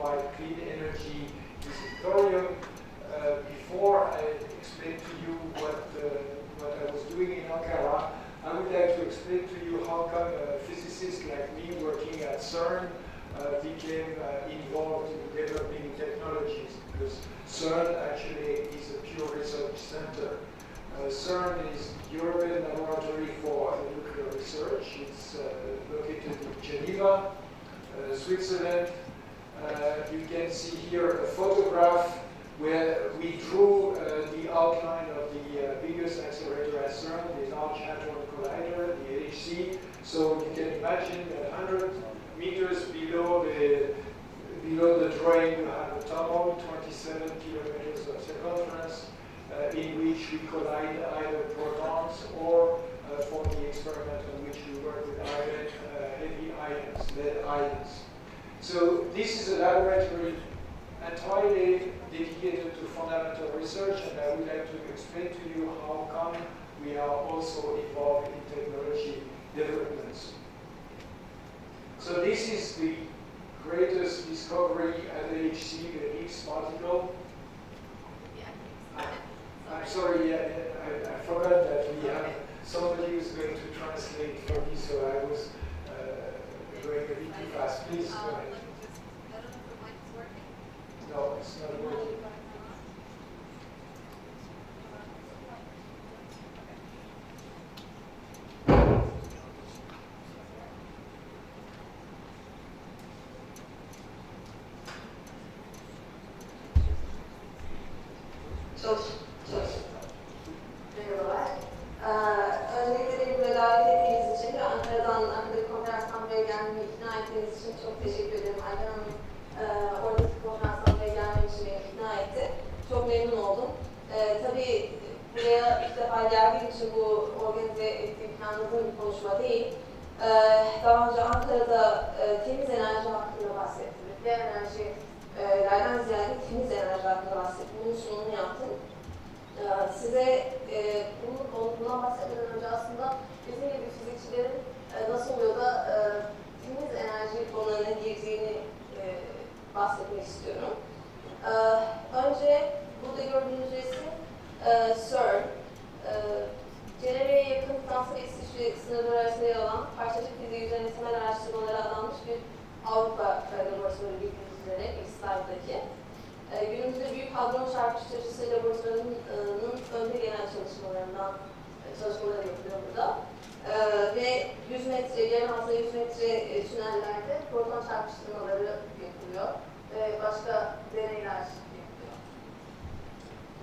provide clean energy using thorium. Before I explain to you what I was doing in Ankara, I would like to explain to you how come a physicist like me working at Cern became involved in developing technologies, because Cern actually is a pure research center. Cern is European Laboratory for Nuclear Research. It's located in Geneva, Switzerland. You can see here a photograph where we drew the outline of the biggest accelerator at Cern, the Large Hadron Collider, the HC. So you can imagine that 100 meters below the drawing, you have a tunnel, 27 kilometers of circumference, in which we collide either protons or, for the experiment on which we work with iron, heavy ions, lead ions. So this is a laboratory entirely dedicated to fundamental research, and I would like to explain to you how come we are also involved in technology developments. So this is the greatest discovery at LHC, the Higgs particle. I'm sorry, I forgot that we have somebody who's going to translate for me, so I was going a bit too fast. Please go ahead. No, it's not working. Merhabalar. Öncelikle beni buraya davet ettiğiniz için ve Ankara'dan akademik konferanstan buraya gelmemi ikna ettiğiniz için çok teşekkür ederim. Ayben Hanım oradaki konferanstan buraya gelmem için beni ikna etti. Çok memnun oldum. Tabii buraya ilk defa geldiğim için bu organize ettiğim planladığım bir konuşma değil. Daha önce Ankara'da temiz enerji hakkında bahsettim. Nükleer enerjilerden ziyade temiz enerji hakkında bahsettim. Bunun sunumunu yaptım. Size bundan bahsetmeden önce aslında bizim gibi fizikçilerin nasıl oluyor da temiz enerji konularına girdiğini bahsetmek istiyorum. Önce burada gördüğünüz resim Cern. Cenevre'ye yakın Fransa ve İsviçre sınırları arasında yer alan parçacık fiziği üzerine temel araştırmalara adanmış bir Avrupa laboratuvarı bildiğiniz üzere ilk slide'daki. Günümüzde büyük hadron çarpıştırıcısı laboratuvarının önde gelen çalışmaları yapılıyor burada. Ve 100 metre, yerin altında 100 metre tünellerde proton çarpıştırmaları yapılıyor. Ve başka deneyler yapılıyor.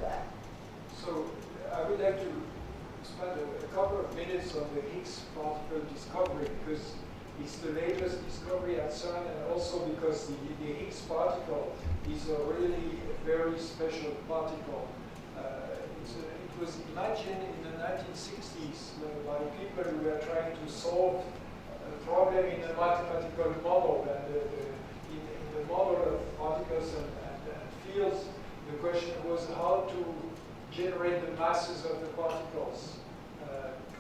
Evet. So, I would like to spend a couple of minutes on the Higgs particle discovery, because it's the latest discovery at Cern, and also because the Higgs particle is a really very special particle. It was imagined in the 1960s by people who were trying to solve a problem in a mathematical model. And in the model of particles and fields, the question was how to generate the masses of the particles.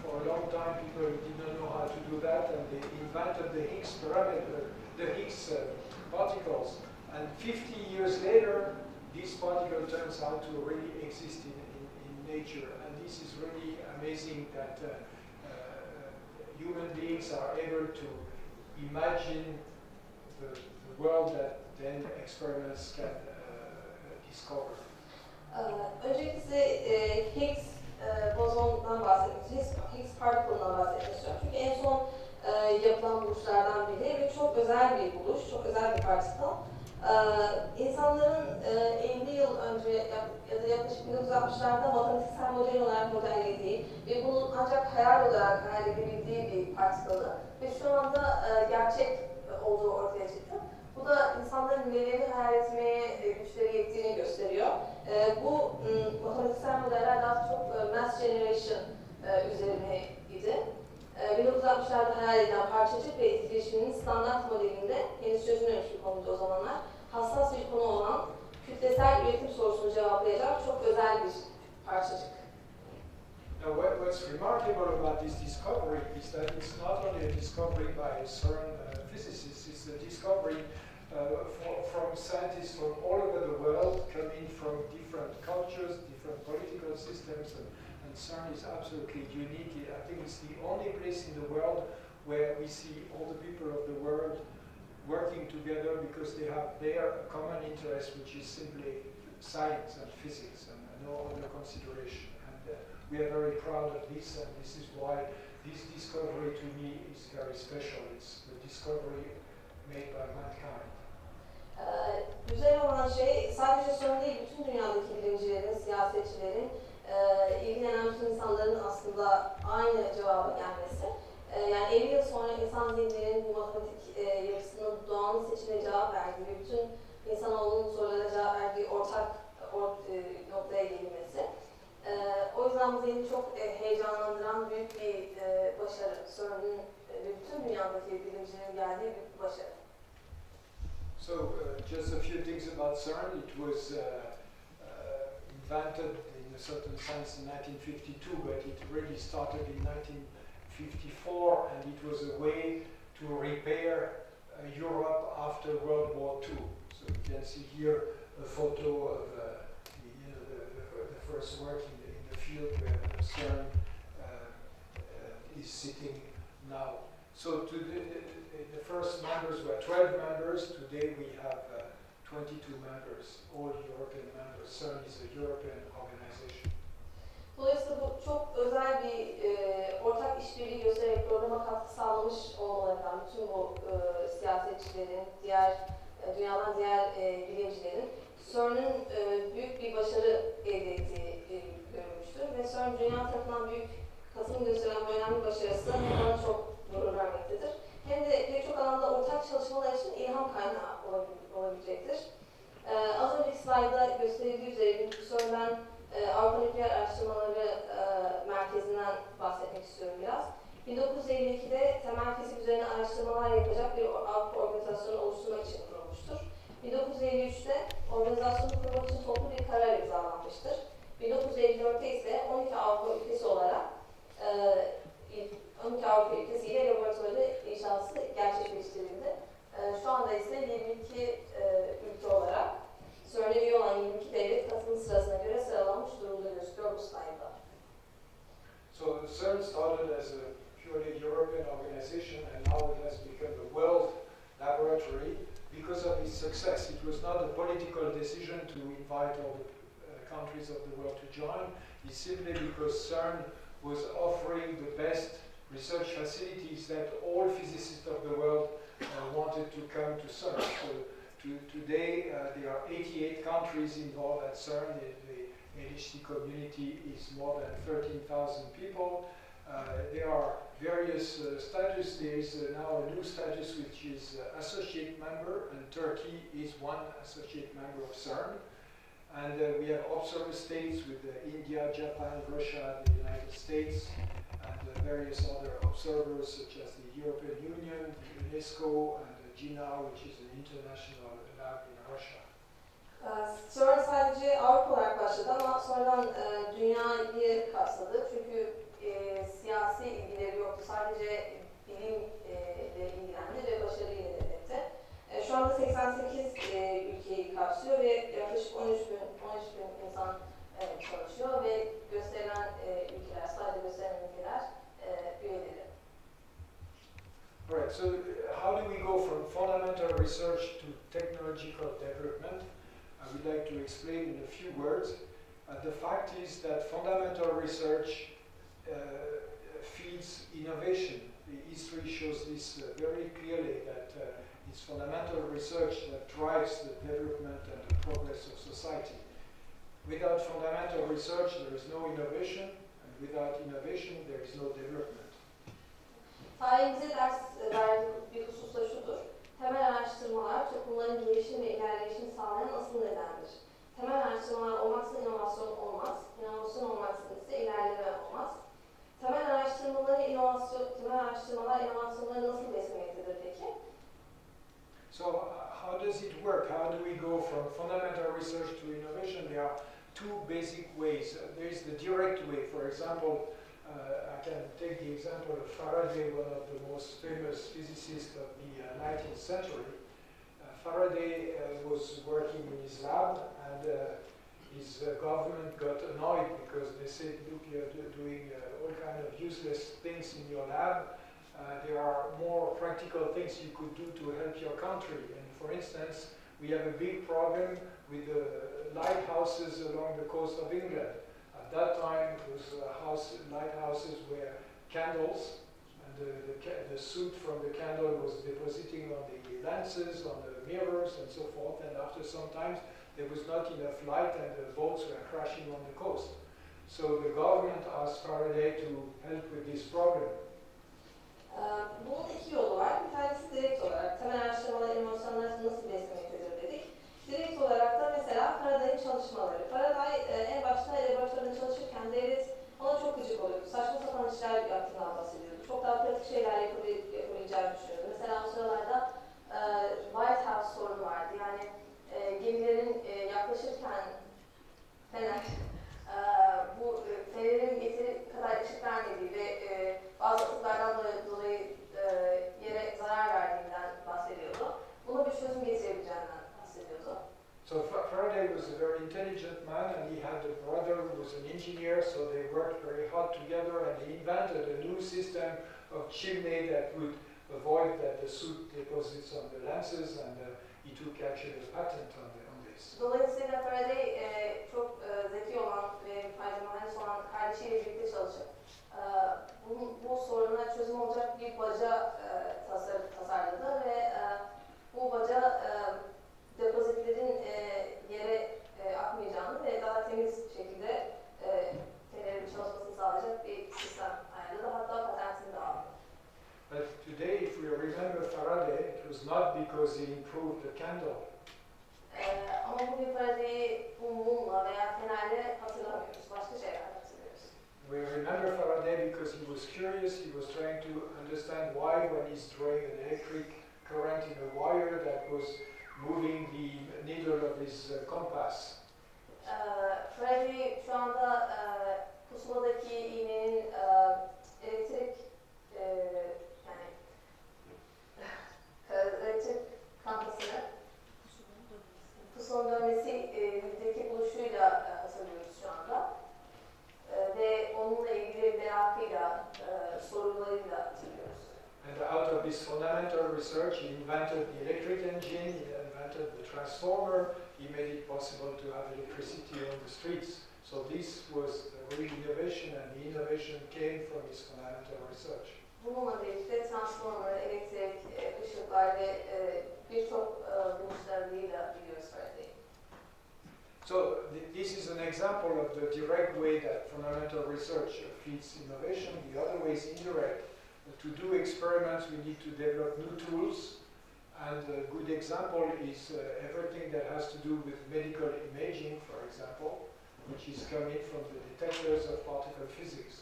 For a long time, people did not know how to do that, and they invented the Higgs parameter, the Higgs particles. And 50 years later, this particle turns out to really exist in nature. And this is really amazing that human beings are able to imagine the world that then experiments can discover. Öncelikle size Higgs bozondan bahsetmek, Higgs particle'dan bahsetmek istiyorum. Çünkü en son yapılan buluşlardan biri ve çok özel bir buluş, çok özel bir particle. İnsanların 50 yıl önce ya da yaklaşık 1960'larda matematiksel model olarak modellediği ve bunun ancak hayal olarak hayal edebildiği bir partikıldı ve şu anda gerçek olduğu ortaya çıktı. Bu da insanların nelerini hayal etmeye güçleri yettiğini gösteriyor. Bu matematiksel modeller daha çok mass generation üzerineydi. 1960'larda hayal edilen parçacık ve etkileşiminin standart modelinde henüz çözülmemiş bir konuydu o zamanlar. Hassas bir konu olan kütlesel üretim sorusunu cevaplayacak çok özel bir parçacık. Now, what's remarkable about this discovery is that it's not only a discovery by Cern physicists, it's a discovery from scientists from all over the world, coming from different cultures, different political systems, and CERN is absolutely unique. I think it's the only place in the world where we see all the people of the world working together because they have their common interest, which is simply science and physics and no other consideration. And we are very proud of this, and this is why this discovery to me is very special. It's the discovery made by mankind. Güzel olan şey sadece CERN değil, bütün dünyadaki bilimcilerin, siyasetçilerin, ilgilenen bütün insanların aslında aynı cevaba gelmesi. Yani 50 yıl sonra insan zihnlerinin bu matematik yapısının doğanın seçimine cevap verdiği ve bütün insanoğlunun sorularına cevap verdiği ortak noktaya gelinmesi. O yüzden bu beni çok heyecanlandıran büyük bir başarı. CERN'ün ve bütün dünyadaki bilimcilerin geldiği büyük bir başarı. So, just a few things about CERN. It was invented in a certain sense in 1952, but it really started in 1954, and it was a way to repair Europe after World War II. So you can see here a photo of the first work in the field where CERN is sitting now. So the first members were 12 members. Today we have 22 members, all European members. CERN is a European organization. Dolayısıyla bu çok özel bir ortak işbirliği göstererek programa katkı sağlamış olmalarından bütün bu siyasetçilerin, dünyadan diğer bilimcilerin CERN'ün büyük bir başarı elde ettiği görülmüştür. Ve CERN dünya tarafından büyük katılım gösteren bu önemli başarısı bana çok gurur vermektedir. Hem de pek çok alanda ortak çalışmalar için ilham kaynağı olabilecektir. Az önceki slayda gösterildiği üzere CERN'den Avrupa Nükleer Araştırmaları Merkezi'nden bahsetmek istiyorum biraz. 1952'de temel fizik üzerine araştırmalar yapacak bir Avrupa organizasyonu oluşturmak için kurulmuştur. 1953'te organizasyonu kurmak için toplu bir karar imzalanmıştır. 1954'te ise 12 Avrupa ülkesi olarak 12 Avrupa ülkesi ile laboratuvarı inşası gerçekleştirildi. Şu anda ise 22 ülke olarak CERN'e üye olan 22 devlet katılım sırasına göre sıralanmış durumda gözüküyor bu slayda. So CERN started as a purely European organization, and now it has become a world laboratory because of its success. It was not a political decision to invite all the countries of the world to join. It's simply because CERN was offering the best research facilities that all physicists of the world wanted to come to CERN. So today there are 88 countries involved at CERN. The LHC community is more than 13,000 people. There are various status. There is now a new status which is associate member, and Turkey is one associate member of CERN. And we have observer states with India, Japan, Russia, the United States, and various other observers such as the European Union, UNESCO, and GINA, which is an international lab in Russia. CERN sadece Avrupa olarak başladı ama sonradan dünyayı kapsadı. Çünkü siyasi ilgileri yoktu. Sadece bilimle ilgilendi ve başarıyı elde etti. Şu anda 88 ülkeyi kapsıyor ve yaklaşık 13 bin insan çalışıyor ve gösterilen ülkeler, sadece gösterilen ülkeler üyeleri. Right, so how do we go from fundamental research to technological development? I would like to explain in a few words. The fact is that fundamental research feeds innovation. The history shows this very clearly, that it's fundamental research that drives the development and the progress of society. Without fundamental research, there is no innovation, and without innovation, there is no development. Tarihimize ders verdiği bir husus da şudur. Temel araştırmalar toplumların gelişim ve ilerleyişini sağlayan asıl nedendir. Temel araştırmalar olmazsa inovasyon olmaz, inovasyon olmazsa ise ilerleme olmaz. Temel araştırmalar inovasyonları nasıl beslemektedir peki? So how does it work? How do we go from fundamental research to innovation? There are two basic ways. There is the direct way. For example, I can take the example of Faraday, one of the most famous physicists of the 19th century. Faraday was working in his lab, and his government got annoyed because they said, look, you're doing all kind of useless things in your lab. There are more practical things you could do to help your country. And for instance, we have a big problem with the lighthouses along the coast of England. At that time, those lighthouses were candles, and the soot from the candle was depositing on the lenses, on the mirrors, and so forth. And after some time, there was not enough light, and the boats were crashing on the coast. So the government asked Faraday to help with this problem. Bunun iki yolu var. Bir tanesi direkt olarak temel araştırmalar emosyonları nasıl beslemeyi çözür dedik. Direkt olarak da mesela Faraday'ın çalışmaları. Faraday en başta laboratuvarında çalışırken devlet ona çok gıcık oluyordu. Saçma sapan işler yaptığından bahsediyordu. Çok daha pratik şeyler yapabileceğini düşünüyordu. Mesela o sıralarda White House sorunu vardı. Yani gemilerin yaklaşırken fener, bu fenerin yeteri kadar ışık vermediği ve bazı atıklardan dolayı yere zarar verdiğinden bahsediyordu. Buna bir çözüm getirebileceğinden bahsediyordu. So Faraday was a very intelligent man, and he had a brother who was an engineer, so they worked very hard together, and he invented a new system of chimney that would avoid that the soot deposits on the lenses, and he took actually a patent on this. Dolayısıyla Faraday çok zeki olan ve mühendis olan kardeşiyle birlikte çalışıp bu soruna çözüm olacak bir baca tasarladı ve bu baca depozitlerin yere akmayacağını ve daha temiz şekilde fenerin çalışmasını sağlayacak bir sistem ayarladı. Hatta patentini de aldı. But today, if we remember Faraday, it was not because he improved the candle. Ama bugün Faraday'i bu mumla veya fenerle hatırlamıyoruz. Başka şeyler hatırlıyoruz. We remember Faraday because he was curious. He was trying to understand why, when he's drawing an electric current in a wire, that was moving the needle of his compass. Faraday şu anda pusuladaki iğnenin elektrik elektrik kantasını pusulanın dönmesindeki buluşuyla hatırlıyoruz şu anda. Ve onunla ilgili merakıyla, sorularıyla hatırlıyoruz. And out of this fundamental research, he invented the electric engine, he invented the transformer, he made it possible to have electricity on the streets. So this was the real innovation, and the innovation came from his fundamental research. Bununla birlikte transformer, elektrik, ışıklar ve birçok buluşlarıyla biliyoruz Faraday'i. So this is an example of the direct way that fundamental research feeds innovation. The other way is indirect. To do experiments, we need to develop new tools. And a good example is everything that has to do with medical imaging, for example, which is coming from the detectors of particle physics.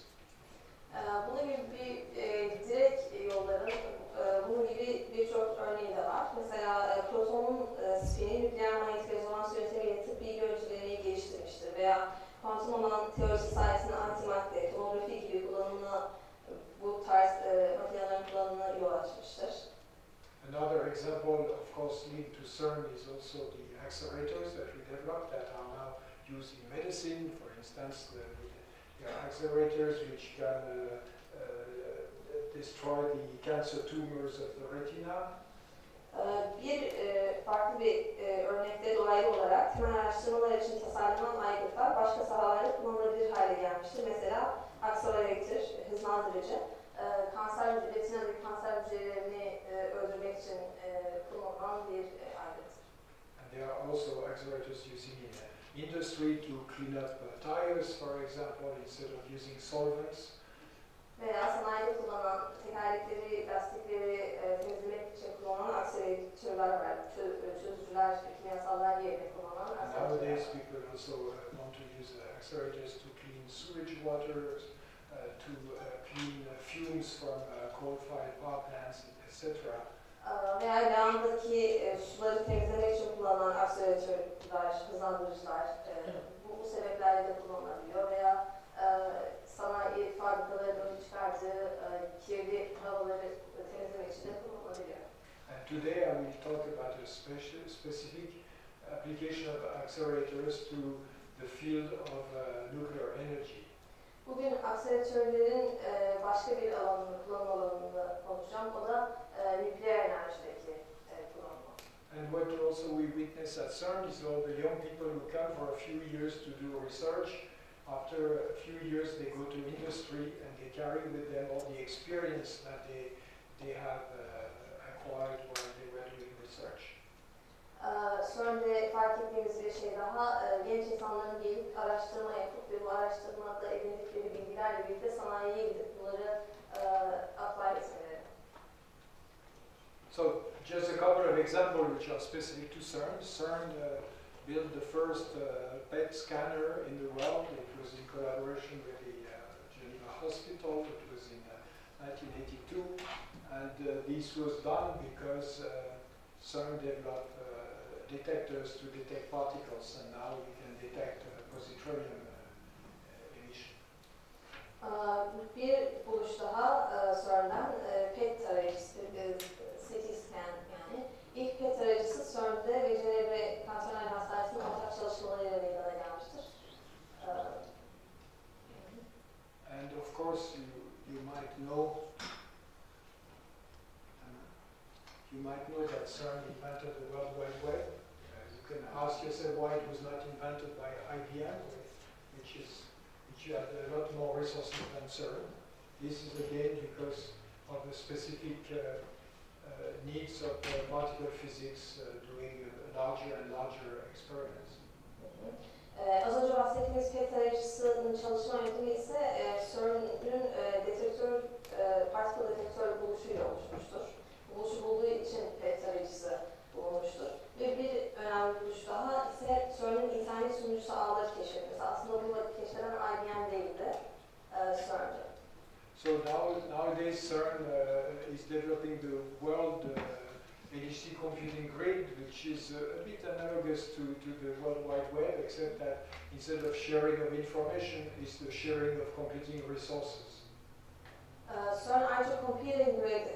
Bunun gibi direkt yolların, bunun gibi birçok örneği de var. Mesela protonun spini nükleer manyetik rezonans yöntemiyle tıbbi görüntülemeyi geliştirmiştir veya kuantum alan teorisi sayesinde antimadde, tomografi gibi kullanımına, bu tarz makinelerin kullanımına yol açmıştır. Another example, of course, linked to Cern is also the accelerators that we developed that are now used in medicine. For instance, the accelerators which can destroy the cancer tumors of the retina. Bir farklı bir örnekte dolaylı olarak temel araştırmalar için tasarlanan aygıtlar başka sahalarda kullanılabilir hale gelmiştir. Mesela akselerator, hızlandırıcı, retinadaki kanser hücrelerini öldürmek için kullanılan bir aygıttır. And there are also accelerators using in industry to clean up tires, for example, instead of using solvents. Veya sanayide kullanılan tekerlekleri, lastikleri temizlemek için kullanılan akselatörler var. Çözücüler, kimyasallar yerine kullanılan akselatörler. Nowadays, people also want to use accelerators to clean sewage water, to clean fumes from coal-fired power plants, etc. Veya lağımdaki suları temizlemek için kullanılan akselatörler, hızlandırıcılar bu sebeplerle de kullanılabiliyor. Veya sanayi fabrikalarının çıkardığı kirli havaları temizlemek için de kullanılabiliyor. And today I will talk about a specific application of accelerators to the field of nuclear energy. Bugün akseleratörlerin başka bir alanını, kullanım alanını konuşacağım. O da nükleer enerjideki kullanımı. And what also we witness at Cern is all the young people who come for a few years to do research. After a few years they go to industry and they carry with them all the experience that they have acquired while they were doing research. Cern'de fark ettiğimiz bir şey daha, genç insanların gelip araştırma yapıp ve bu araştırmada edindikleri bilgilerle birlikte sanayiye gidip bunları apply etmeleri. So just a couple of examples which are specific to Cern. Cern built the first PET scanner in the world. It was in collaboration with the Geneva Hospital. It was in 1982. And this was done because Cern developed detectors to detect particles, and now we can detect positronium emission. Bir buluş daha Cern'den PET tarayıcısı, CT scan yani. İlk PET tarayıcısı Cern'de ve Cenevre Kanser Hastanesi'nin ortak çalışmalarıyla meydana gelmiştir. And of course you might know that Cern invented the World Wide Web. You can ask yourself why it was not invented by IBM, which had a lot more resources than Cern. This is again because of the specific needs of particle physics doing larger and larger experiments. Az önce bahsettiğimiz PET tarayıcısının çalışma yöntemi ise Cern'ün particle detektör buluşuyla oluşmuştur. Buluşu bulduğu için PET tarayıcısı bulunmuştur. Ve bir önemli buluş daha ise Cern'ün internet sunucusu ağları keşfetmesi. Aslında bu keşfeden IBM değildi, Cern'di. So nowadays Cern is developing the world HC computing grid, which is a bit analogous to the World Wide Web, except that instead of sharing of information, it's the sharing of computing resources. Cern ayrıca computing grid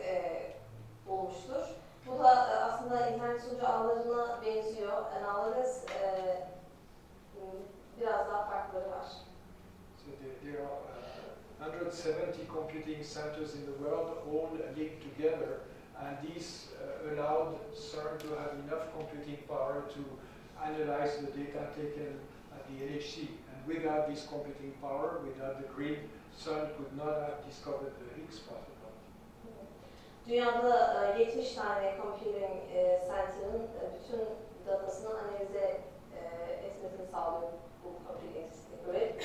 bulmuştur. Bu da aslında internet sunucu ağlarına benziyor. Analogous, biraz daha farkları var. So there are 170 computing centers in the world, all linked together, and these allowed Cern to have enough computing power to analyze the data taken at the LHC. And without this computing power, without the grid, Cern could not have discovered the Higgs particle. Dünyada 70 tane computing center'ın bütün datasını analize etmesini sağlıyor bu computing grid.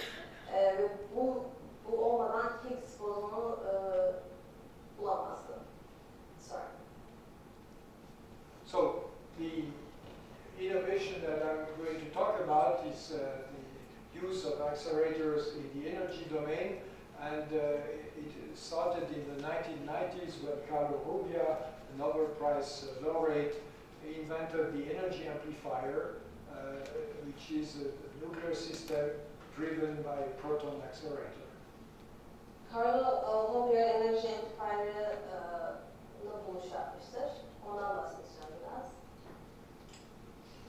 Ve bu olmadan Higgs bozonunu bulamazdı. Sorry. So the innovation that I'm going to talk about is the use of accelerators in the energy domain, and it started in the 1990s when Carlo Rubbia, a Nobel Prize laureate, invented the energy amplifier, which is a nuclear system driven by a proton accelerator. Carlo Rubbia enerji amplifier'ını buluş yapmıştır. Ondan bahsedeceğim biraz.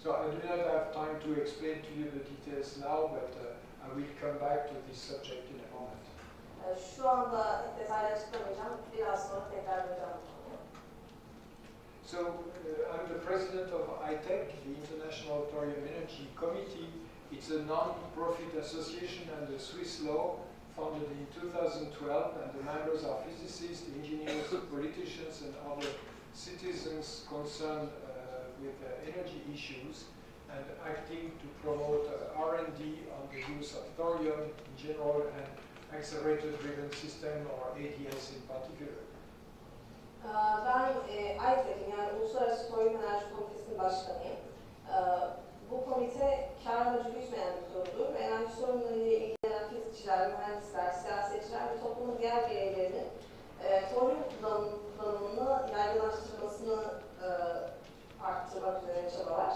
So I do not have time to explain to you the details now, but I will come back to this subject in a moment. Şu anda detaylı açıklamayacağım. Biraz sonra tekrar döneceğim bu konuya. So I'm the president of iThEC, the International Toryum Energy Committee. It's a non-profit association under Swiss law, founded in 2012, and the members are physicists, engineers, politicians, and other citizens concerned with energy issues, and acting to promote R&D on the use of thorium in general and accelerator-driven system, or ADS in particular. Ben iThEC'in yani Uluslararası Toryum Enerjisi Komisyonu başkanıyım. Bu komite kar amacı gütmeyen bir kurumdur ve enerji sorunlarıyla ilgilenen fizikçiler, mühendisler, siyasetçiler ve toplumun diğer bireylerinin toryum kullanımını yaygınlaştırmasını arttırmak üzere çabalar.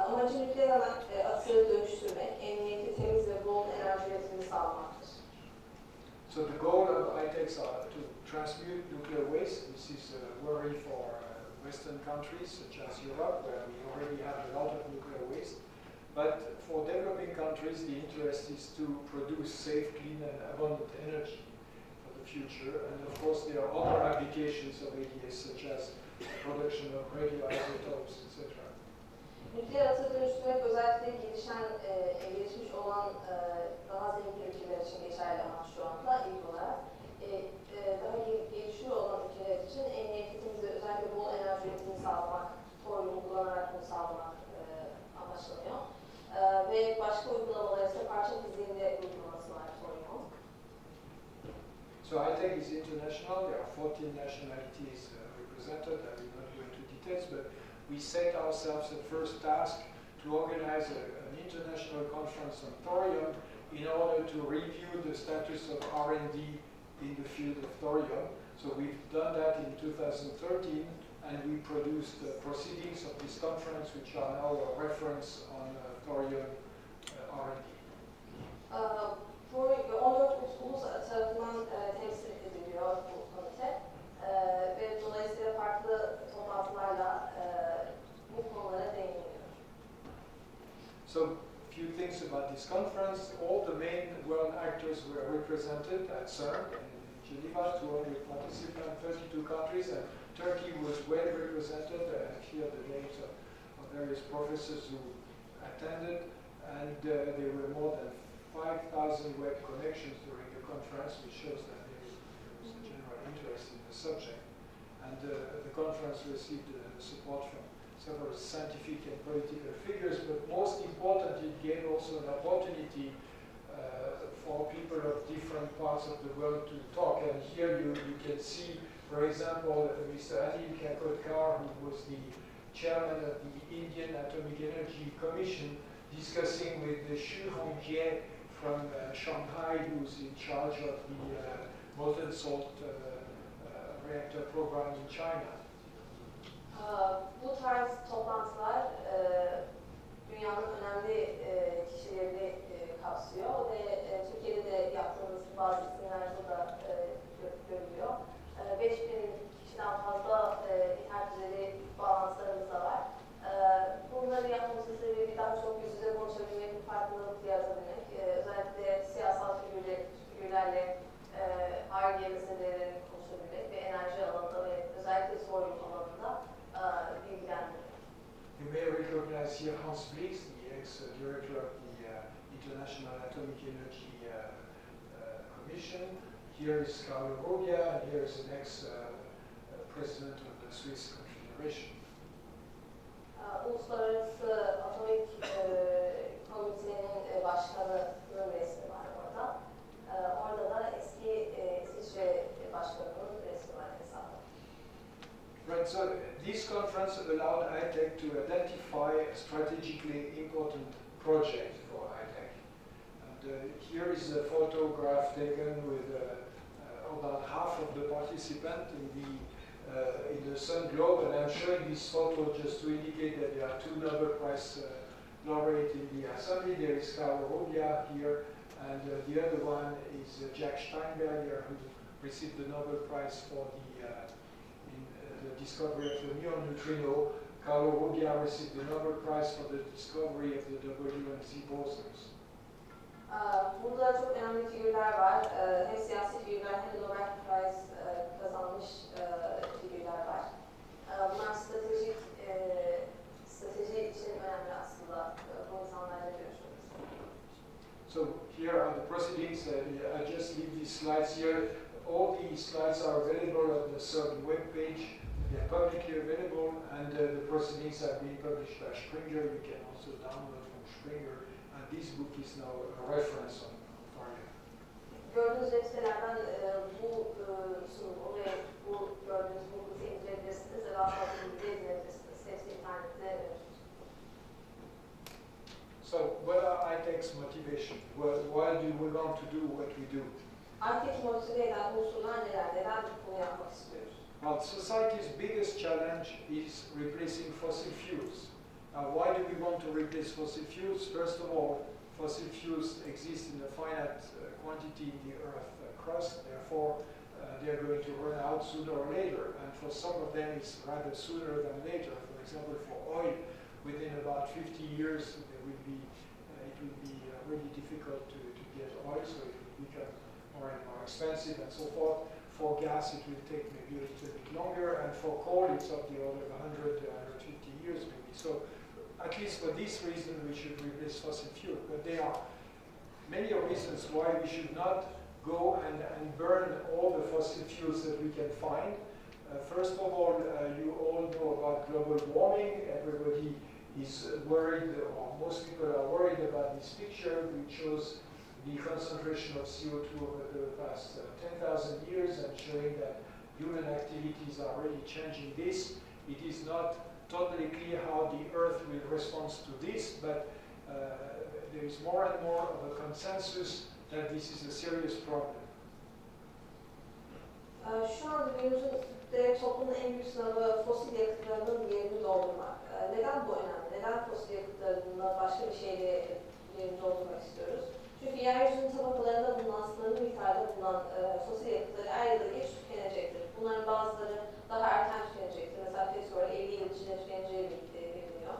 Amacı nükleer atığı dönüştürmek, emniyetli, temiz ve bol enerji üretimini sağlamaktır. So the goal of iThEC are to transmute nuclear waste. This is a worry for Western countries, such as Europe, where we already have a lot of nuclear waste. But for developing countries, the interest is to produce safe, clean, and abundant energy for the future. And of course, there are other applications of ADS, such as production of radioisotopes, etc. Nükleer atığı dönüştürmek özellikle gelişmiş olan daha zengin ülkeler için geçerli ama şu anda ilk olarak daha gelişiyor olan ülkeler için emniyetimizi özellikle bol enerji üretimini sağlamak, toryumu kullanarak bunu sağlamak amaçlanıyor. Ve başka uygulamalar ise parça fiziğinde uygulaması var toryumun. So iThEC is international. There are 14 nationalities represented. I will not go into details, but we set ourselves the first task to organize an international conference on thorium in order to review the status of R&D in the field of thorium. So we've done that in 2013, and we produced proceedings of this conference, which are now a reference on thorium R&D. 14 ulus tarafından temsil ediliyor bu komite ve dolayısıyla farklı toplantılarla bu konulara değiniliyor. So, few things about this conference. All the main world actors were represented at Cern in Geneva, 200 participants, 32 countries, and Turkey was well represented. Here are the names of various professors who attended, and there were more than 5,000 web connections during the conference, which shows that there was a general interest in the subject. And the conference received support from several scientific and political figures, but most important, it gave also an opportunity for people of different parts of the world to talk. And here you can see, for example, Mr. Anil Kakotkar, who was the chairman of the Indian Atomic Energy Commission, discussing with the Xu Hongjie from Shanghai, who's in charge of the molten salt reactor program in China. Bu tarz toplantılar dünyanın önemli kişilerini kapsıyor ve Türkiye'de de yaptığımız bazı seminerlerde da görülüyor. 5000 kişiden fazla internet üzeri bağlantılarımız da var. Bunları yapmamızın sebebi daha çok yüz yüze konuşabilmek, farkındalık yaratabilmek, özellikle siyasal figürlerle ARGE meselelerini konuşabilmek ve enerji alanında ve özellikle toryum alanında bilgilendirmek. You may recognize here Hans Vlies, the ex-director of the International Atomic Energy Commission. Here is Carlo Robbia, and here is an ex-president of the Swiss Confederation. Uluslararası Atomik Komitenin başkanının resmi var orada. Orada da eski İsviçre başkanının resmi var hesabı. Right, so this conference allowed iThEC to identify a strategically important project for iThEC. And here is a photograph taken with about half of the participants in the Sun globe, and I'm showing this photo just to indicate that there are two Nobel Prize laureates in the assembly. There is Carlo Robbia here, and the other one is Jack Steinberger, who received the Nobel Prize for the discovery of the neon neutrino. Carlo Robbia received the Nobel Prize for the discovery of the W and Z bosons. Burada çok önemli figürler var. Hem siyasi figürler hem de Nobel Prize kazanmış figürler var. Bunlar strateji için önemli aslında bu insanlarla görüşmemiz. So here are the proceedings. I just leave these slides here. All these slides are available on the Cern web page. They are publicly available, and the proceedings have been published by Springer. You can also download from Springer. And this book is now a reference on thorium. Gördüğünüz web sitelerden bu sunumu ve bu gördüğünüz book'u indirebilirsiniz ve daha fazla bilgi edinebilirsiniz. Hepsi internette. So, what are iThEC's motivation? Why do we want to do what we do? iThEC'i motive eden unsurlar neler? Neden bunu yapmak istiyoruz? Well, society's biggest challenge is replacing fossil fuels. Now, why do we want to replace fossil fuels? First of all, fossil fuels exist in a finite quantity in the Earth crust. Therefore, they're going to run out sooner or later. And for some of them, it's rather sooner than later. For example, for oil, within about 50 years, there will be, it will be really difficult to get oil, so it will become more and more expensive and so forth. For gas, it will take maybe a little bit longer, and for coal, it's of the order of 100 to 150 years maybe. So at least for this reason, we should replace fossil fuel. But there are many reasons why we should not go and burn all the fossil fuels that we can find. First of all, you all know about global warming. Everybody is worried, or most people are worried about this picture, which shows the concentration of CO2 over the past 10,000 years and showing that human activities are really changing this. It is not totally clear how the Earth will respond to this, but there is more and more of a consensus that this is a serious problem. Şu anda günümüzde toplumun en büyük sınavı fosil yakıtlarının yerini doldurmak. Neden bu önemli? Neden fosil yakıtlarında başka bir şeyle yerini doldurmak istiyoruz? Çünkü yeryüzünün tabakalarında bulunan sınırlı miktarda bulunan fosil yakıtları er ya da geç tükenecektir. Bunların bazıları daha erken tükenecektir. Mesela petrol 50 yıl içinde tükeneceği biliniyor.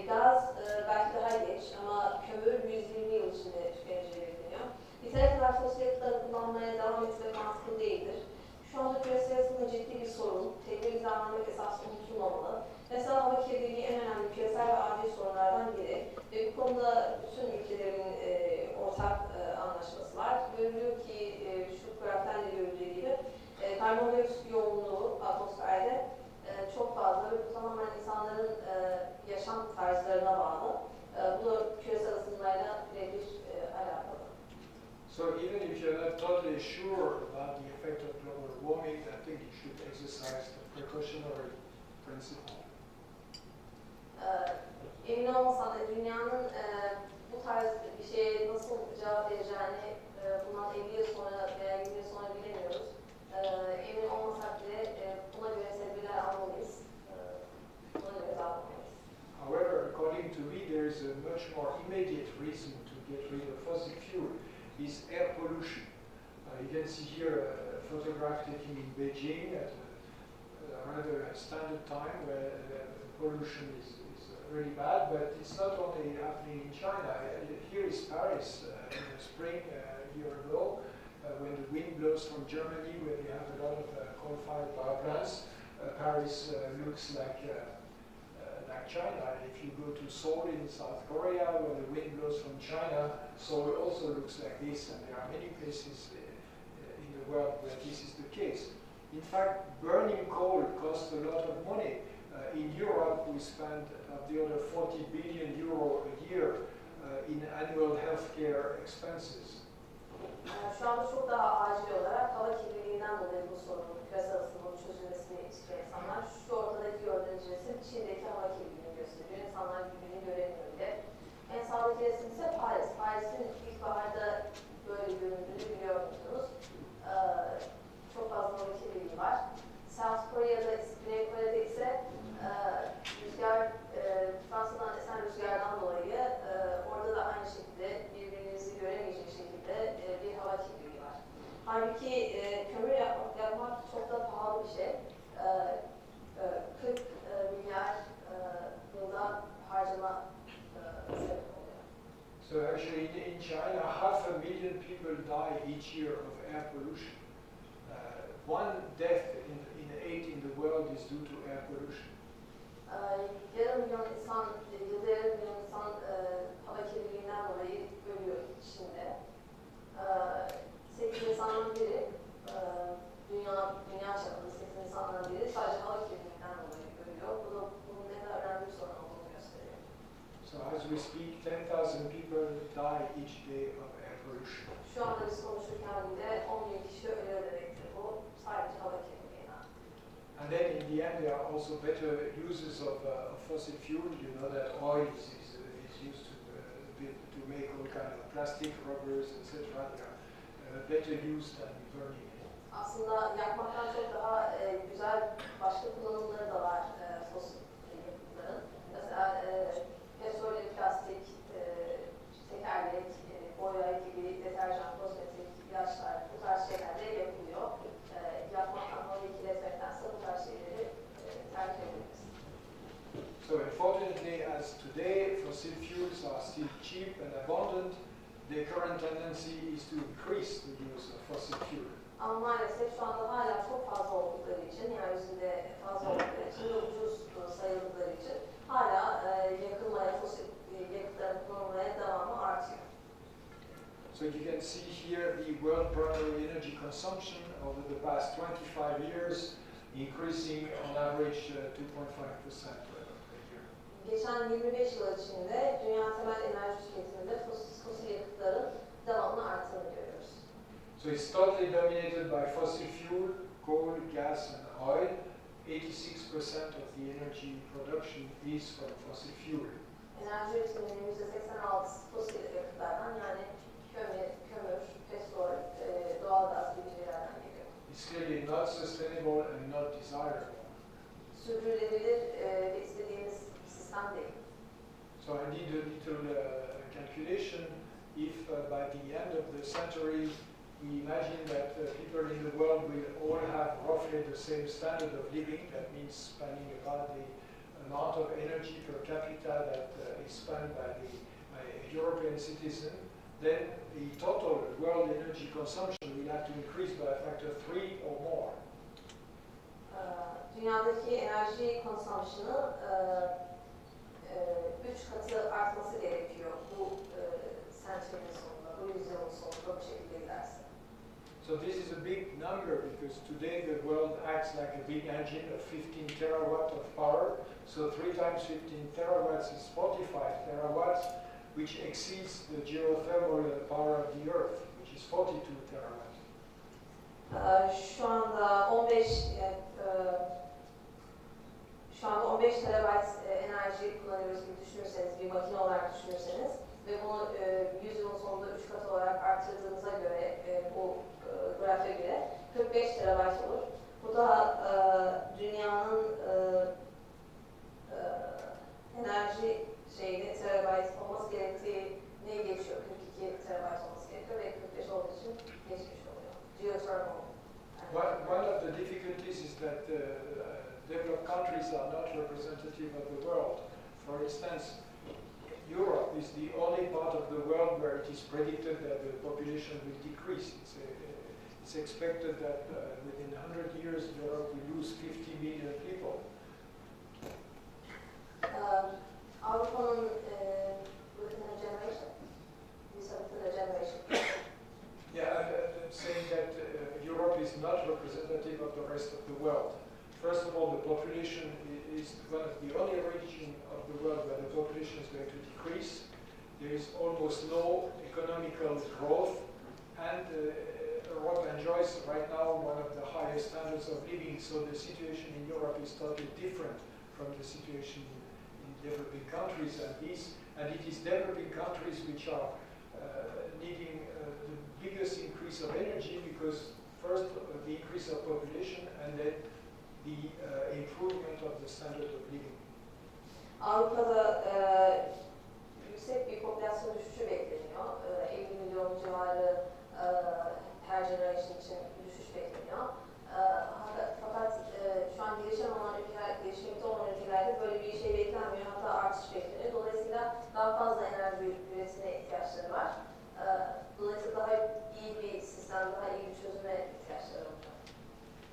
Gaz belki daha geç ama kömür 120 yıl içinde tükeneceği biliniyor. Yeteri kadar fosil yakıtları kullanmaya devam etmek mantıklı değildir. Şu anda küresel ısınma ciddi bir sorun. Tedbir planlamak esas unutulmamalı. Mesela hava kirliliği en önemli küresel ve acil sorunlardan biri. Ve bu konuda bütün ülkelerin ortak anlaşması var. Görülüyor ki şu grafikten de görüldüğü gibi karbondioksit yoğunluğu atmosferde çok fazla ve bu tamamen insanların yaşam tarzlarına bağlı. Bu da küresel ısınmayla birebir alakalı. So even if you're not totally sure about the effect of global warming, I think you should exercise the precautionary principle. Emin olmasan da dünyanın bu tarz bir şeye nasıl cevap vereceğini bundan 50 yıl sonra veya 20 yıl sonra bilemiyoruz. Emin olmasak bile buna göre tedbirler almalıyız. Buna göre davranmalıyız. However, according to me, there is a much more immediate reason to get rid of fossil fuel. Is air pollution. You can see here a photograph taken in Beijing at a rather standard time where pollution is really bad, but it's not only happening in China. Here is Paris in the spring a year ago when the wind blows from Germany, where they have a lot of coal-fired power plants. Paris looks like China. If you go to Seoul in South Korea, where the wind blows from China, Seoul also looks like this, and there are many places in the world where this is the case. In fact, burning coal costs a lot of money. In Europe, we spend of the order 40 billion euro a year in annual healthcare expenses. Şu anda çok daha acil olarak hava kirliliğinden dolayı bu sorunun, küresel ısınmanın çözülmesini istiyor insanlar. Şu ortadaki gördüğünüz resim Çin'deki hava kirliliğini gösteriyor. İnsanlar birbirini göremiyor bile. En sağlıklı resim ise Paris. Paris'in ilkbaharda böyle göründüğünü biliyor musunuz? Çok fazla hava kirliliği var. South Kore'de, Güney Kore'de ise rüzgar, Fransa'dan esen rüzgardan dolayı orada da aynı şekilde birbirinizi göremeyecek şekilde bir hava kirliliği var. Halbuki kömür yapmak çok da pahalı bir şey. 40 milyar yılda harcama sebep oluyor. So actually in China, 500,000 people die each year of air pollution. One death in 8 in the world is due to air pollution. Yarım milyon insan, yılda yarım milyon insan hava kirliliğinden dolayı ölüyor Çin'de. 8 insandan biri, dünya çapında 8 insandan biri sadece hava kirliliğinden dolayı ölüyor. Bu da bunun ne kadar önemli bir sorun olduğunu gösteriyor. So as we speak, 10,000 people die each day of air pollution. Şu anda biz konuşurken bile 10.000 kişi ölüyor demektir. Bu sadece hava kirliliğinden. And then in the end, there are also better uses of fossil fuel. You know that oil is used to make all kind of plastic, rubbers, etc. They are better used than burning it. Aslında yakmaktan çok daha güzel başka kullanımları da var fosil yakıtların. Mesela petrol, plastik, tekerlek, boya gibi deterjan, kozmetik, ilaçlar, bu tarz şeyler de yapılıyor. fossil fuels are still cheap and abundant, the current tendency is to increase the use of fossil fuel. Ama maalesef şu anda hala çok fazla oldukları için, yeryüzünde fazla oldukları için ve ucuz sayıldıkları için hala yakılmaya, fosil yakıtların kullanılmaya devamı artıyor. So you can see here the world primary energy consumption over the past 25 years increasing on average 2.5% per year. Geçen 25 yıl içinde dünya temel enerji tüketiminde fosil yakıtların devamlı arttığını görüyoruz. So it's totally dominated by fossil fuel, coal, gas and oil. 86% of the energy production is from fossil fuel. Enerji üretiminin %86 fosil yakıtlardan, yani kömür, petrol, doğalgaz gibi şeylerden geliyor. It's clearly not sustainable and not desirable. Sürdürülebilir ve istediğimiz sistem değil. So I did a little calculation. If by the end of the century we imagine that people in the world will all have roughly the same standard of living, that means spending about the amount of energy per capita that is spent by a European citizen, then the total world energy consumption will have to increase by a factor 3 or more. Dünyadaki enerji consumption'ı 3 katı artması gerekiyor bu century'nin sonunda, bu yüzyılın sonunda bu şekilde giderse. So this is a big number because today the world acts like a big engine of 15 terawatt of power. So 3 times 15 terawatts is 45 terawatts, which exceeds the geothermal power of the Earth, which is 42 terawatts. Şu anda 15 terabayt enerji kullanıyoruz gibi düşünürseniz, bir makine olarak düşünürseniz ve bunu 100 yılın sonunda 3 kat olarak arttırdığınıza göre, bu grafiğe göre 45 terabayt olur. Bu da dünyanın enerji terabayt olması gerektiği ne geçiyor? 42 terabayt olması gerekiyor ve 45 olduğu için geçmiş oluyor. Geothermal. One of the difficulties is that developed countries are not representative of the world. For instance, Europe is the only part of the world where it is predicted that the population will decrease. It's expected that within 100 years Europe will lose 50 million people. Avrupa'nın within a generation, within a generation. Yeah, I'm saying that Europe is not representative of the rest of the world. First of all, the population is one of the only regions of the world where the population is going to decrease. There is almost no economical growth, and Europe enjoys right now one of the highest standards of living, so the situation in Europe is totally different from the situation in developing countries, and it is developing countries which are needing the biggest increase of energy, because first the increase of population and then the improvement of the standard of living. Avrupa'da yüksek bir popülasyon düşüşü bekleniyor. 50 milyon civarı her generation için düşüş bekleniyor. Fakat şu an gelişmekte olan ülkelerde böyle bir şey beklenmiyor, hatta artış bekleniyor. Dolayısıyla daha fazla enerji üretimine ihtiyaçları var. Dolayısıyla daha iyi bir sistem, daha iyi bir çözüme ihtiyaçları var.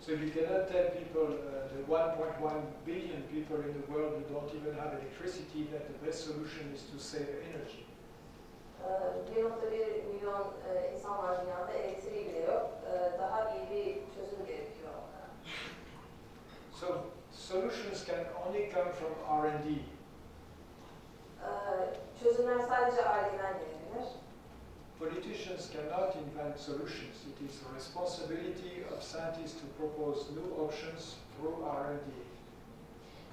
So you cannot tell people, the 1.1 billion people in the world who don't even have electricity, that the best solution is to save energy. 1.1 milyon insan var dünyada, elektriği bile yok. Daha iyi bir çözüm gerekiyor onlara. So solutions can only come from R&D. Çözümler sadece Ar-Ge'den gelebilir. Politicians cannot invent solutions. It is the responsibility of scientists to propose new options through R&D.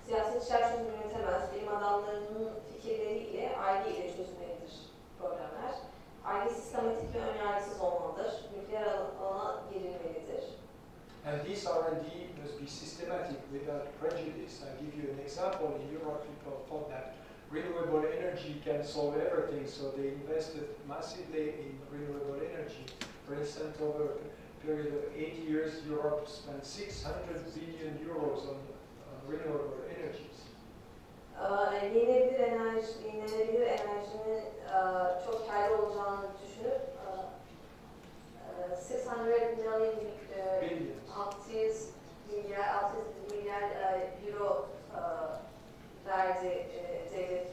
Siyasetçiler çözüm üretemez. Bilim adamlarının fikirleriyle, Ar-Ge ile çözülmelidir problemler. Ar-Ge sistematik ve önyargısız olmalıdır. Nükleer alana girilmelidir. And this R&D must be systematic without prejudice. I'll give you an example. In Europe, people thought that renewable energy can solve everything, so they invested massively in renewable energy. For instance, over a period of 8 years, Europe spent 600 billion euros on renewable energies. Yenilenebilir enerjinin çok kârlı olacağını düşünüp 600 milyar euro verdi devlet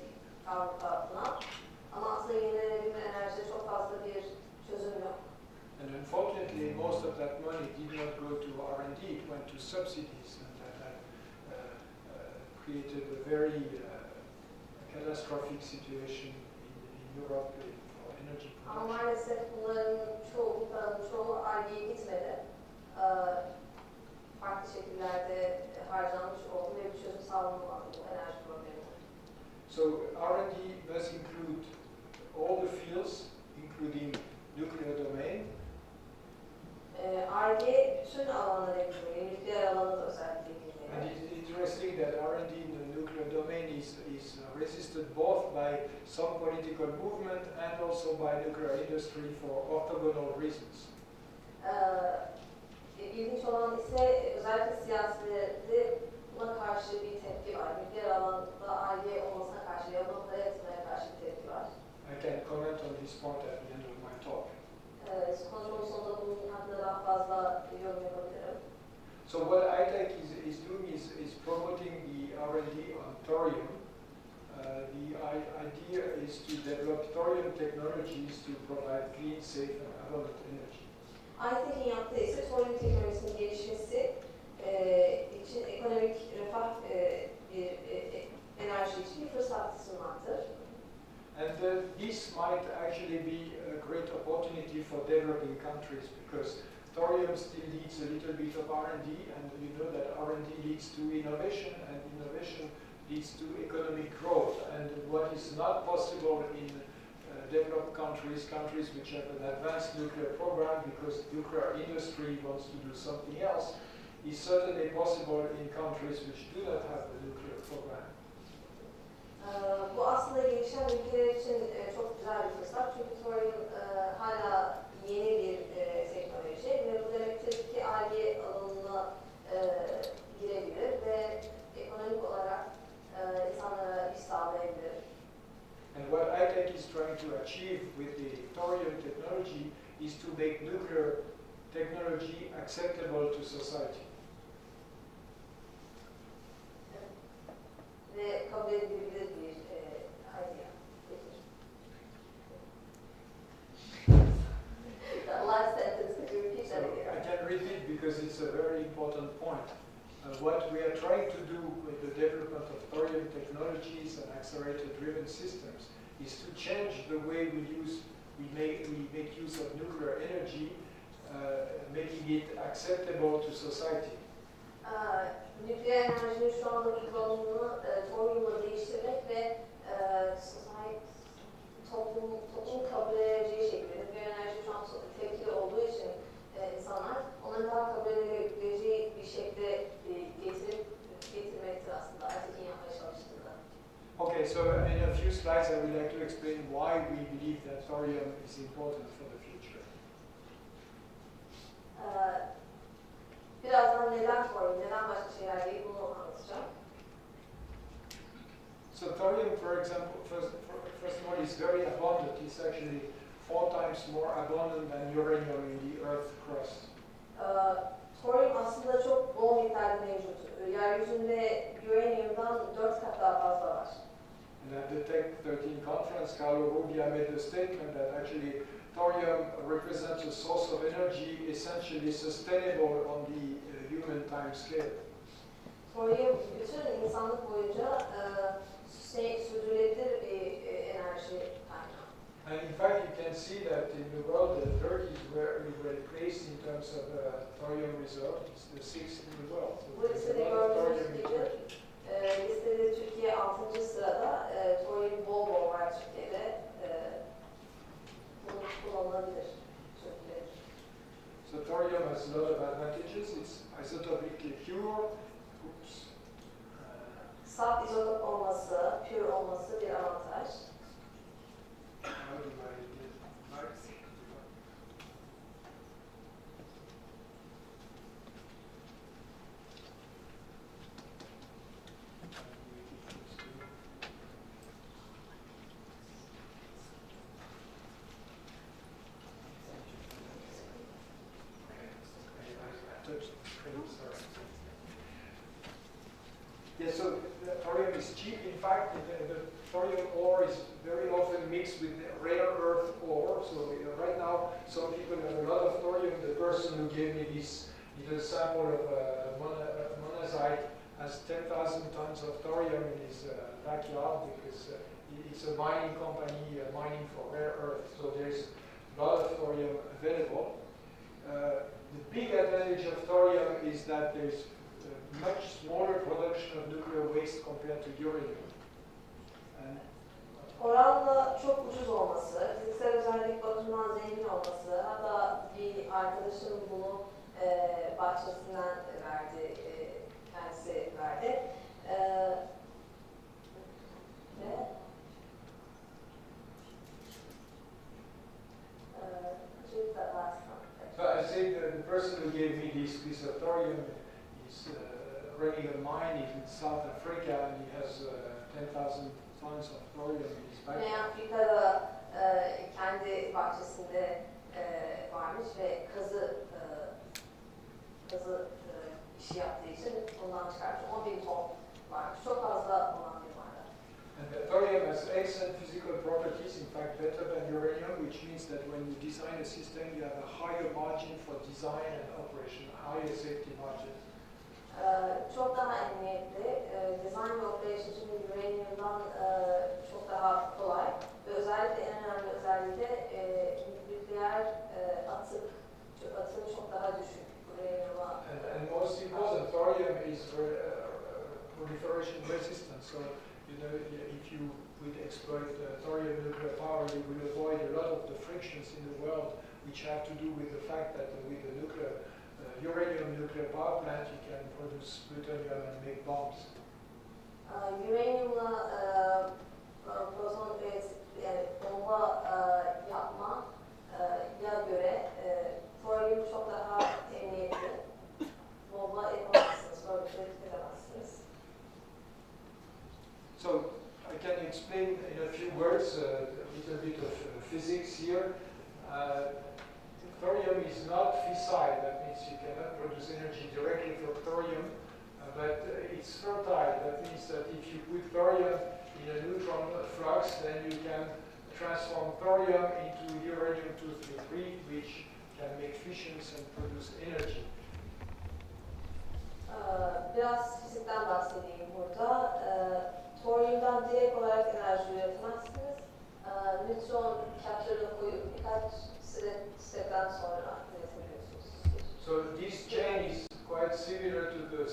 Avrupa'na. Ama aslında yenilenebilir enerjide çok fazla bir çözüm yok. And unfortunately, most of that money did not go to R&D, it went to subsidies, and that created a very catastrophic situation in Europe for energy Ama production. maalesef bunların çoğu Ar-Ge'ye gitmedi. Farklı şekillerde harcanmış oldu ve bir çözüm sağlanamadı bu enerji problemine. So R&D must include all the fields, including nuclear domain. Ar-Ge bütün alanlara giriyor, nükleer alana da özellikle giriyor. And it's interesting that R&D in the nuclear domain is resisted both by some political movement and also by nuclear industry for orthogonal reasons. İlginç olan ise özellikle siyasilerde buna karşı bir tepki var. Nükleer alanda Ar-Ge olmasına karşı ya da paraya yatırmaya karşı bir tepki var. I can comment on this point at the end of my talk. Konuşmamın sonunda bunun hakkında daha fazla yorum yapabilirim. So what iThEC is doing is promoting the R&D on thorium. The idea is to develop thorium technologies to provide clean, safe and abundant energy. iThEC'in yaptığı ise toryum teknolojisinin gelişmesi için ekonomik refah bir enerji için bir fırsat sunmaktır. And this might actually be a great opportunity for developing countries because thorium still needs a little bit of R&D, and you know that R&D leads to innovation, and innovation leads to economic growth. And what is not possible in developed countries, countries which have an advanced nuclear program because nuclear industry wants to do something else, is certainly possible in countries which do not have a nuclear program. Bu aslında gelişen ülkeler için çok güzel bir fırsat çünkü toryum hala yeni bir teknoloji ve bu demektir ki Ar-Ge alanına girebilir ve ekonomik olarak insanlara iş sağlayabilir. And what iThEC is trying to achieve with the thorium technology is to make nuclear technology acceptable to society. Ve kabul edilebilir bir idea. That last sentence, could you repeat that again? I can repeat because it's a very important point. What we are trying to do with the development of thorium technologies and accelerator-driven systems is to change the way we make use of nuclear energy, making it acceptable to society. Nükleer enerjinin şu andaki kullanımını toryumla değiştirmek ve toplumun kabul edeceği şekilde, nükleer enerji şu an tepkili olduğu için insanlar onların daha kabul edebileceği bir şekilde getirmektir aslında iThEC'in yapmaya çalıştığında. Okay, so in a few slides I would like to explain why we believe that thorium is important for the future. Birazdan neden toryum, neden başka şeyler değil bunu anlatacağım. So thorium, for example, first of all, is very abundant. It's actually 4 times more abundant than uranium in the Earth crust. Toryum aslında çok bol miktarda mevcut. Yeryüzünde uranyumdan 4 kat daha fazla var. And at the Tech 13 conference, Carlo Rubbia made a statement that actually thorium represents a source of energy essentially sustainable on the human time scale. Toryum bütün insanlık boyunca sürdürülebilir bir enerji kaynağı. And in fact, you can see that in the world, Turkey is very well placed in terms of thorium reserve. It's the 6th in the world. So Bu listede gördüğünüz gibi listede Türkiye 6. sırada. Toryum bol var Türkiye'de. Bunu kullanılabilir Türkiye'de. So thorium has a lot of advantages. It's isotopically pure. Saf izotop olması, pure olması bir avantaj. How do I get marks? cheap. In fact, the thorium ore is very often mixed with rare earth ore. So right now, some people have a lot of thorium. The person who gave me this little sample of monazite has 10,000 tons of thorium in his backyard because it's a mining company mining for rare earth. So there's a lot of thorium available. The big advantage of thorium is that there's much smaller production of nuclear waste compared to uranium. And Oranla çok ucuz olması, fiziksel özellik bakımından zengin olması, hatta bir arkadaşım bunu bahçesinden verdi, kendisi verdi. So I say the person who gave me this piece of thorium is running a mine in South Africa and he has 10,000 tons of thorium in his backyard. Güney Afrika'da kendi bahçesinde varmış ve kazı işi yaptığı için ondan çıkarmış 10.000 ton varmış. Çok fazla olan bir mağara. And the thorium has excellent physical properties, in fact better than uranium, which means that when you design a system you have a higher margin for design and operation, a higher safety margin. Çok daha emniyetli, design ve operation için uranium'dan çok daha kolay ve özellikle en önemli özelliği de nükleer atımı çok daha düşük uranium'a. And most important, thorium is proliferation resistant, so you know if you would exploit thorium nuclear power, you will avoid a lot of the frictions in the world which have to do with the fact that with the uranium nuclear power plant you can produce plutonium and make bombs. Uraniumla proton yani bomba yapma göre toryum çok daha emniyetli. Bomba yapamazsınız, proliferate edemezsiniz. So I can explain in a few words a little bit of physics here. Thorium is not fissile, that means you cannot produce energy directly from thorium, but it's fertile, that means that if you put thorium in a neutron flux, then you can transform thorium into uranium-233, which can make fissions and produce energy. Biraz fizikten bahsedeyim burada. Toryumdan direkt olarak enerji üretmezsiniz. Nötron kapsülüne koyup birkaç stepten sonra üretebiliyorsunuz. So this chain is quite similar to the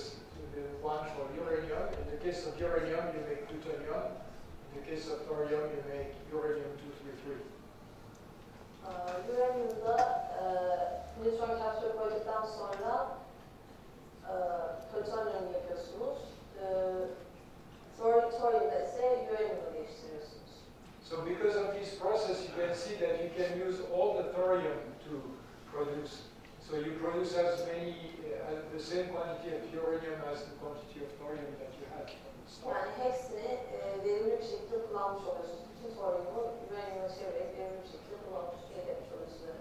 one for uranium. In the case of uranium, you make plutonium. In the case of thorium, you make uranium-233. Uranyumda nötron kapsülü koyduktan sonra plutonyum yapıyorsunuz. Toryumda ise uranyumla değiştiriyorsunuz. So because of this process, you can see that you can use all the thorium to produce. So you produce as many, the same quantity of uranium as the quantity of thorium that you had from the start. Yani hepsini verimli bir şekilde kullanmış oluyorsunuz. Bütün toryumu uranyuma çevirerek verimli bir şekilde kullanmış oluyorsunuz.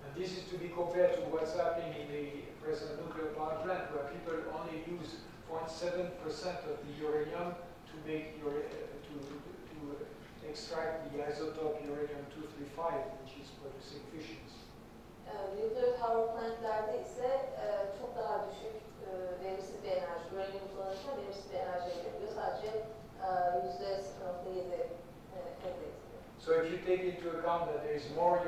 And this is to be compared to what's happening in the present nuclear power plant, where people only use 0.7% of the uranium to make to extract the isotope uranium-235, which is producing fissions. Nuclear power plantlerde ise çok daha düşük verimsiz bir enerji, uranyum kullanırken verimsiz bir enerji elde ediliyor. Sadece %0.7 elde ediliyor. So if you take into account that there is more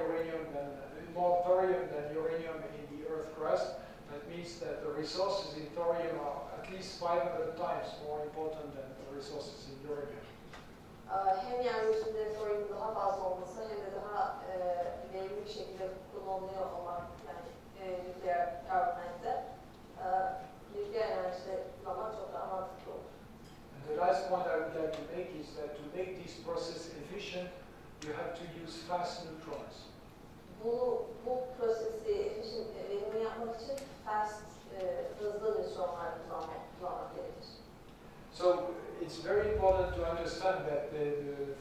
thorium than uranium in the Earth crust, that means that the resources in thorium are at least 500 times more important than the resources in uranium. Hem yeryüzünde toryumun daha fazla olması hem de daha verimli bir şekilde kullanılıyor olmak, yani nükleer power plant'te nükleer enerjide kullanmak çok daha mantıklı olur. And the last point I would like to make is that to make this process efficient, you have to use fast neutrons. Bu prosesi verimli yapmak için hızlı nötronlar kullanmak gerekir. So it's very important to understand that the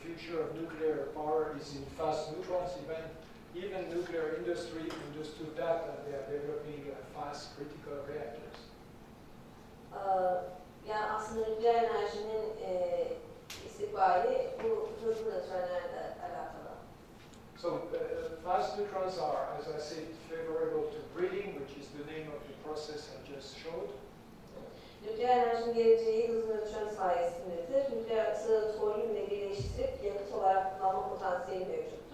future of nuclear power is in fast neutrons. Even nuclear industry understood that, and they are developing fast critical reactors. Yani aslında nükleer enerjinin neutrons are, as I said, favorable to breeding, which is the name of the process I just showed. Nükleer enerjinin geleceği hızlı nötron sayesindedir. Nükleer atığı toryum ile birleştirip yakıt olarak kullanma potansiyeli mevcut.